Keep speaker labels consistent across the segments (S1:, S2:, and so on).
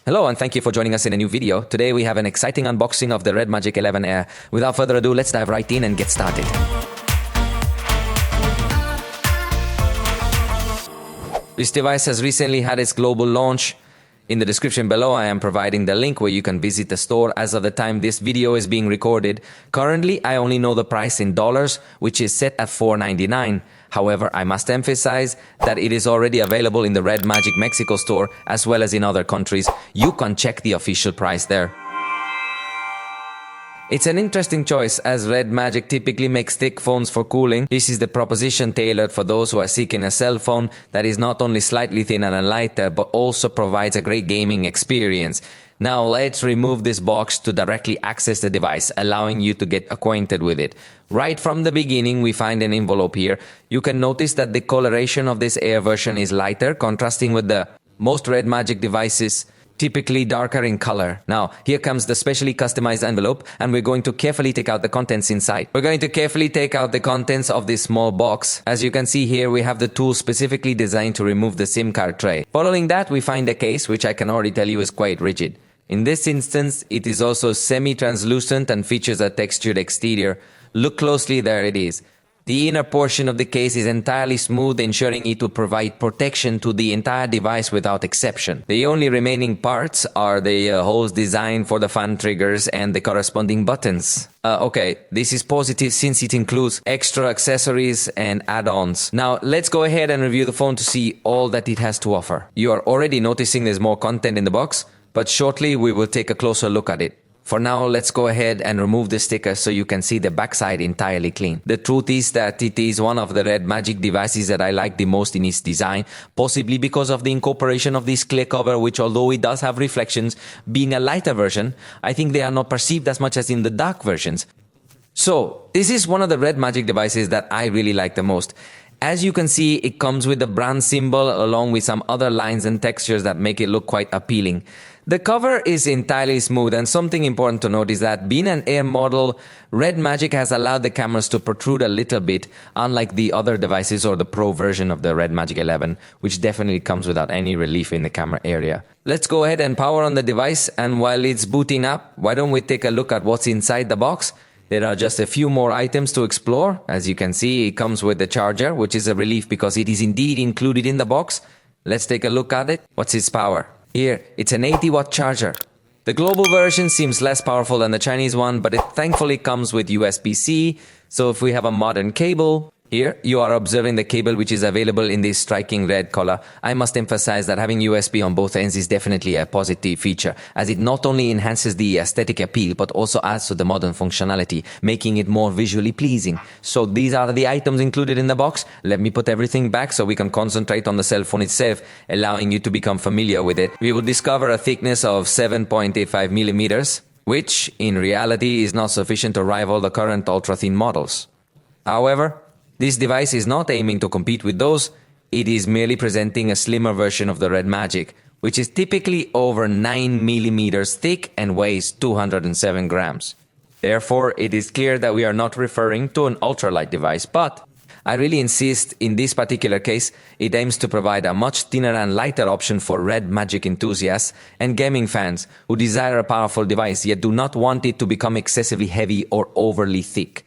S1: Hello and thank you for joining us in a new video. Today we have an exciting unboxing of the REDMAGIC 11 Air. Without further ado, let's dive right in and get started. This device has recently had its global launch. In the description below, I am providing the link where you can visit the store as of the time this video is being recorded. Currently, I only know the price in dollars, which is set at $4.99. However, I must emphasize that it is already available in the REDMAGIC Mexico store as well as in other countries. You can check the official price there. It's an interesting choice as REDMAGIC typically makes thick phones for cooling. This is the proposition tailored for those who are seeking a cell phone that is not only slightly thinner and lighter but also provides a great gaming experience. Now let's remove this box to directly access the device, allowing you to get acquainted with it. Right from the beginning we find an envelope here. You can notice that the coloration of this Air version is lighter, contrasting with the most REDMAGIC devices, typically darker in color. Now, here comes the specially customized envelope, and we're going to carefully take out the contents inside. We're going to carefully take out the contents of this small box. As you can see here, we have the tool specifically designed to remove the SIM card tray. Following that, we find a case, which I can already tell you is quite rigid. In this instance, it is also semi-translucent and features a textured exterior. Look closely, there it is. The inner portion of the case is entirely smooth, ensuring it will provide protection to the entire device without exception. The only remaining parts are the holes designed for the fan triggers and the corresponding buttons. Okay, this is positive since it includes extra accessories and add-ons. Now, let's go ahead and review the phone to see all that it has to offer. You are already noticing there's more content in the box, but shortly we will take a closer look at it. For now, let's go ahead and remove the sticker so you can see the backside entirely clean. The truth is that it is one of the REDMAGIC devices that I like the most in its design, possibly because of the incorporation of this clear cover, which although it does have reflections, being a lighter version, I think they are not perceived as much as in the dark versions. So, this is one of the REDMAGIC devices that I really like the most. As you can see, it comes with the brand symbol along with some other lines and textures that make it look quite appealing. The cover is entirely smooth, and something important to note is that being an Air model, REDMAGIC has allowed the cameras to protrude a little bit, unlike the other devices or the Pro version of the REDMAGIC 11, which definitely comes without any relief in the camera area. Let's go ahead and power on the device, and while it's booting up, why don't we take a look at what's inside the box? There are just a few more items to explore. As you can see, it comes with the charger, which is a relief because it is indeed included in the box. Let's take a look at it. What's its power? Here, it's an 80-watt charger. The global version seems less powerful than the Chinese one, but it thankfully comes with USB-C, so if we have a modern cable, here you are observing the cable which is available in this striking red color. I must emphasize that having USB on both ends is definitely a positive feature, as it not only enhances the aesthetic appeal, but also adds to the modern functionality, making it more visually pleasing. So these are the items included in the box. Let me put everything back so we can concentrate on the cell phone itself, allowing you to become familiar with it. We will discover a thickness of 7.85 millimeters, which in reality is not sufficient to rival the current ultra-thin models. However, this device is not aiming to compete with those, it is merely presenting a slimmer version of the REDMAGIC, which is typically over 9 millimeters thick and weighs 207 grams. Therefore, it is clear that we are not referring to an ultralight device, but I really insist in this particular case, it aims to provide a much thinner and lighter option for REDMAGIC enthusiasts and gaming fans who desire a powerful device yet do not want it to become excessively heavy or overly thick.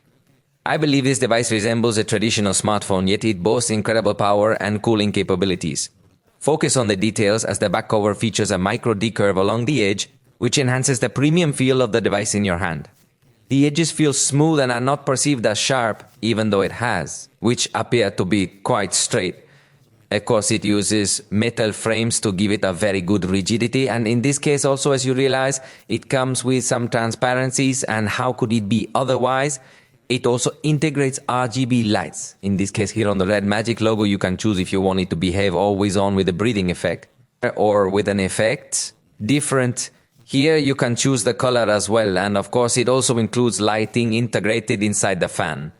S1: I believe this device resembles a traditional smartphone, yet it boasts incredible power and cooling capabilities. Focus on the details as the back cover features a micro D-curve along the edge, which enhances the premium feel of the device in your hand. The edges feel smooth and are not perceived as sharp, even though it has, which appear to be quite straight. Of course, it uses metal frames to give it a very good rigidity, and in this case also, as you realize, it comes with some transparencies, and how could it be otherwise? It also integrates RGB lights. In this case here on the REDMAGIC logo, you can choose if you want it to behave always on with a breathing effect or with an effect different. Here you can choose the color as well, and of course it also includes lighting integrated inside the fan.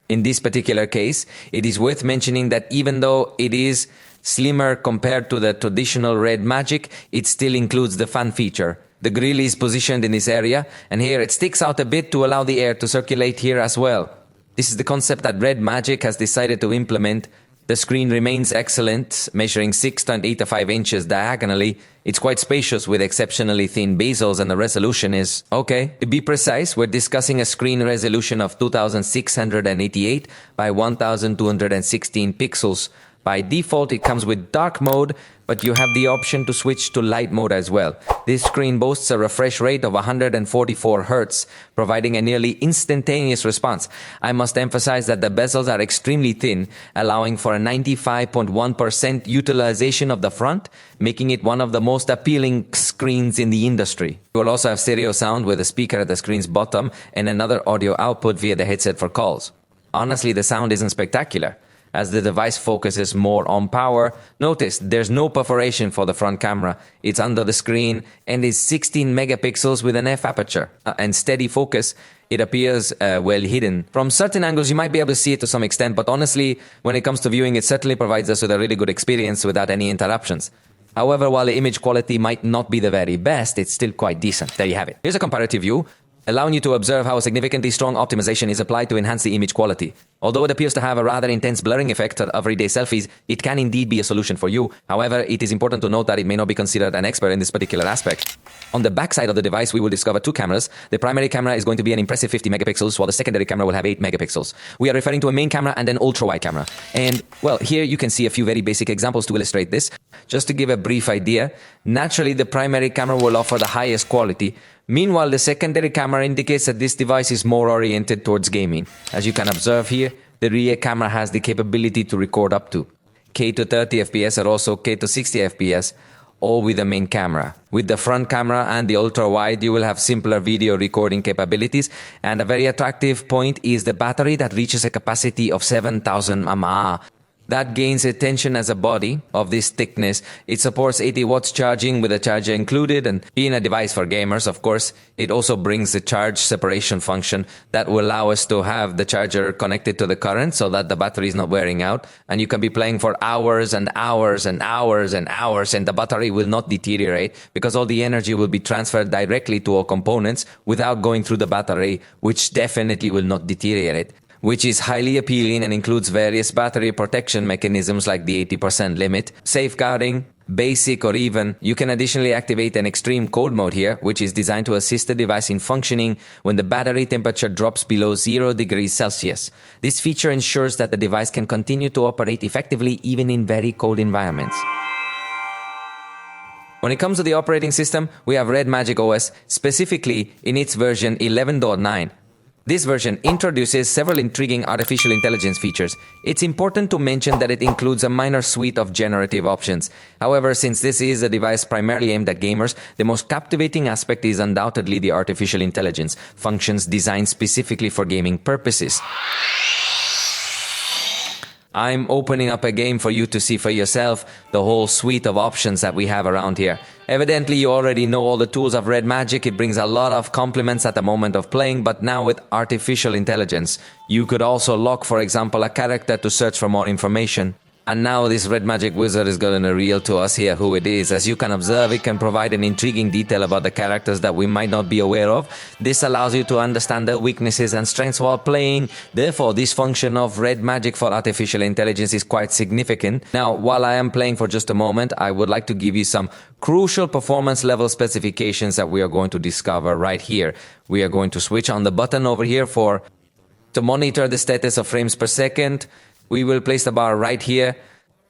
S1: In this particular case, it is worth mentioning that even though it is slimmer compared to the traditional REDMAGIC, it still includes the fan feature. The grill is positioned in this area, and here it sticks out a bit to allow the air to circulate here as well. This is the concept that REDMAGIC has decided to implement The screen remains excellent, measuring 6.85 inches diagonally. It's quite spacious with exceptionally thin bezels, and the resolution is okay. To be precise, we're discussing a screen resolution of 2688 by 1216 pixels. By default, it comes with dark mode, but you have the option to switch to light mode as well. This screen boasts a refresh rate of 144 Hz, providing a nearly instantaneous response. I must emphasize that the bezels are extremely thin, allowing for a 95.1% utilization of the front, making it one of the most appealing screens in the industry. You will also have stereo sound with a speaker at the screen's bottom and another audio output via the headset for calls. Honestly, the sound isn't spectacular, as the device focuses more on power. Notice there's no perforation for the front camera. It's under the screen and is 16 megapixels with an f aperture. And steady focus, it appears well hidden. From certain angles, you might be able to see it to some extent, but honestly, when it comes to viewing, it certainly provides us with a really good experience without any interruptions. However, while the image quality might not be the very best, it's still quite decent. There you have it. Here's a comparative view, allowing you to observe how a significantly strong optimization is applied to enhance the image quality. Although it appears to have a rather intense blurring effect of everyday selfies, it can indeed be a solution for you. However, it is important to note that it may not be considered an expert in this particular aspect. On the back side of the device, we will discover two cameras. The primary camera is going to be an impressive 50 megapixels, while the secondary camera will have 8 megapixels. We are referring to a main camera and an ultra-wide camera. And, well, here you can see a few very basic examples to illustrate this. Just to give a brief idea, naturally the primary camera will offer the highest quality. Meanwhile, the secondary camera indicates that this device is more oriented towards gaming. As you can observe here, the rear camera has the capability to record up to K to 30 FPS or also K to 60 FPS, all with the main camera. With the front camera and the ultra-wide, you will have simpler video recording capabilities, and a very attractive point is the battery that reaches a capacity of 7,000 mAh. That gains attention as a body of this thickness. It supports 80 watts charging with a charger included, and being a device for gamers, of course, it also brings the charge separation function that will allow us to have the charger connected to the current so that the battery is not wearing out, and you can be playing for hours and hours and hours and hours, and the battery will not deteriorate because all the energy will be transferred directly to all components without going through the battery, which definitely will not deteriorate, which is highly appealing and includes various battery protection mechanisms like the 80% limit, safeguarding, basic, or even you can additionally activate an extreme cold mode here, which is designed to assist the device in functioning when the battery temperature drops below 0 degrees Celsius. This feature ensures that the device can continue to operate effectively even in very cold environments. When it comes to the operating system, we have REDMAGIC OS, specifically in its version 11.9. This version introduces several intriguing artificial intelligence features. It's important to mention that it includes a minor suite of generative options. However, since this is a device primarily aimed at gamers, the most captivating aspect is undoubtedly the artificial intelligence functions designed specifically for gaming purposes. I'm opening up a game for you to see for yourself the whole suite of options that we have around here. Evidently, you already know all the tools of REDMAGIC. It brings a lot of compliments at the moment of playing, but now with artificial intelligence. You could also lock, for example, a character to search for more information. And now this REDMAGIC wizard is going to reveal to us here who it is. As you can observe, it can provide an intriguing detail about the characters that we might not be aware of. This allows you to understand their weaknesses and strengths while playing. Therefore, this function of REDMAGIC for artificial intelligence is quite significant. Now, while I am playing for just a moment, I would like to give you some crucial performance level specifications that we are going to discover right here. We are going to switch on the button over here to monitor the status of frames per second. We will place the bar right here.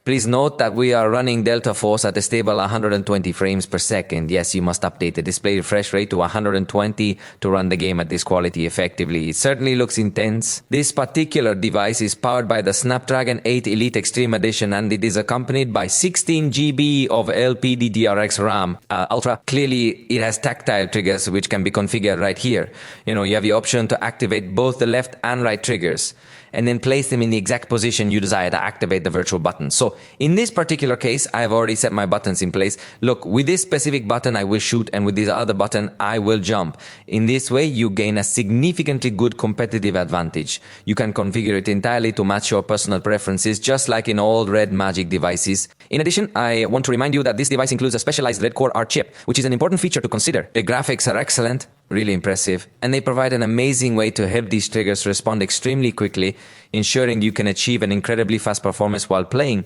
S1: Please note that we are running Delta Force at a stable 120 frames per second. Yes, you must update the display refresh rate to 120 to run the game at this quality effectively. It certainly looks intense. This particular device is powered by the Snapdragon 8 Elite Extreme Edition, and it is accompanied by 16 GB of LPDDR4X RAM Ultra. Clearly, it has tactile triggers which can be configured right here. You have the option to activate both the left and right triggers, and then place them in the exact position you desire to activate the virtual button. So in this particular case, I have already set my buttons in place. Look, with this specific button, I will shoot, and with this other button, I will jump. In this way, you gain a significantly good competitive advantage. You can configure it entirely to match your personal preferences, just like in all REDMAGIC devices. In addition, I want to remind you that this device includes a specialized Red Core R chip, which is an important feature to consider. The graphics are excellent, really impressive, and they provide an amazing way to help these triggers respond extremely quickly, ensuring you can achieve an incredibly fast performance while playing.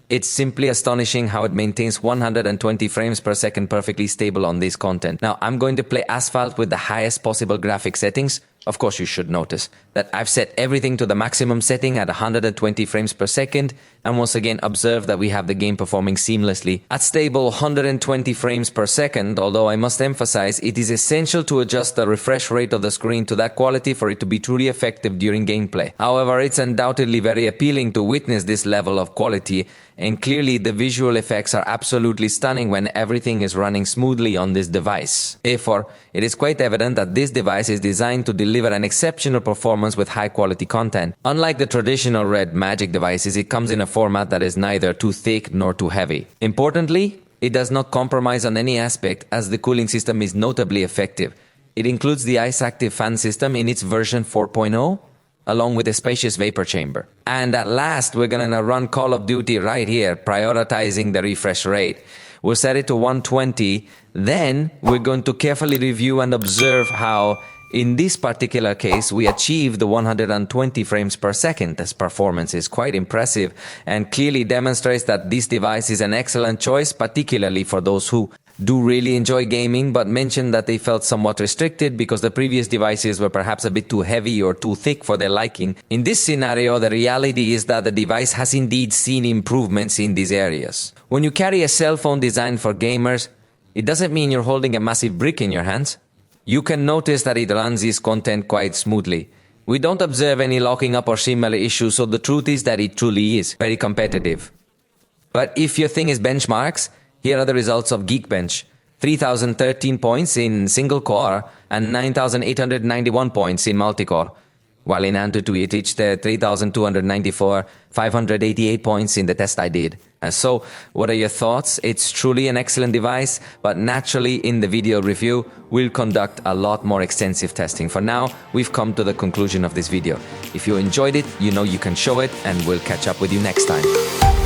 S1: It's simply astonishing how it maintains 120 frames per second perfectly stable on this content. Now, I'm going to play Asphalt with the highest possible graphic settings. Of course, you should notice that I've set everything to the maximum setting at 120 frames per second, and once again observe that we have the game performing seamlessly at stable 120 frames per second, although I must emphasize it is essential to adjust the refresh rate of the screen to that quality for it to be truly effective during gameplay. However, it's undoubtedly very appealing to witness this level of quality, and clearly the visual effects are absolutely stunning when everything is running smoothly on this device. Therefore, it is quite evident that this device is designed to deliver an exceptional performance with high quality content. Unlike the traditional REDMAGIC devices, it comes in a format that is neither too thick nor too heavy. Importantly, it does not compromise on any aspect, as the cooling system is notably effective. It includes the Ice Active fan system in its version 4.0, along with a spacious vapor chamber. And at last, we're gonna run Call of Duty right here, prioritizing the refresh rate. We'll set it to 120, then we're going to carefully review and observe how, in this particular case, we achieve the 120 frames per second. This performance is quite impressive and clearly demonstrates that this device is an excellent choice, particularly for those who do really enjoy gaming but mention that they felt somewhat restricted because the previous devices were perhaps a bit too heavy or too thick for their liking. In this scenario, the reality is that the device has indeed seen improvements in these areas. When you carry a cell phone designed for gamers, it doesn't mean you're holding a massive brick in your hands. You can notice that it runs this content quite smoothly. We don't observe any locking up or similar issues, so the truth is that it truly is very competitive. But if your thing is benchmarks, here are the results of Geekbench. 3,013 points in single core and 9,891 points in multi-core. While in Antutu it reached 3,294, 588 points in the test I did. So, what are your thoughts? It's truly an excellent device, but naturally in the video review, we'll conduct a lot more extensive testing. For now, we've come to the conclusion of this video. If you enjoyed it, you know you can show it, and we'll catch up with you next time.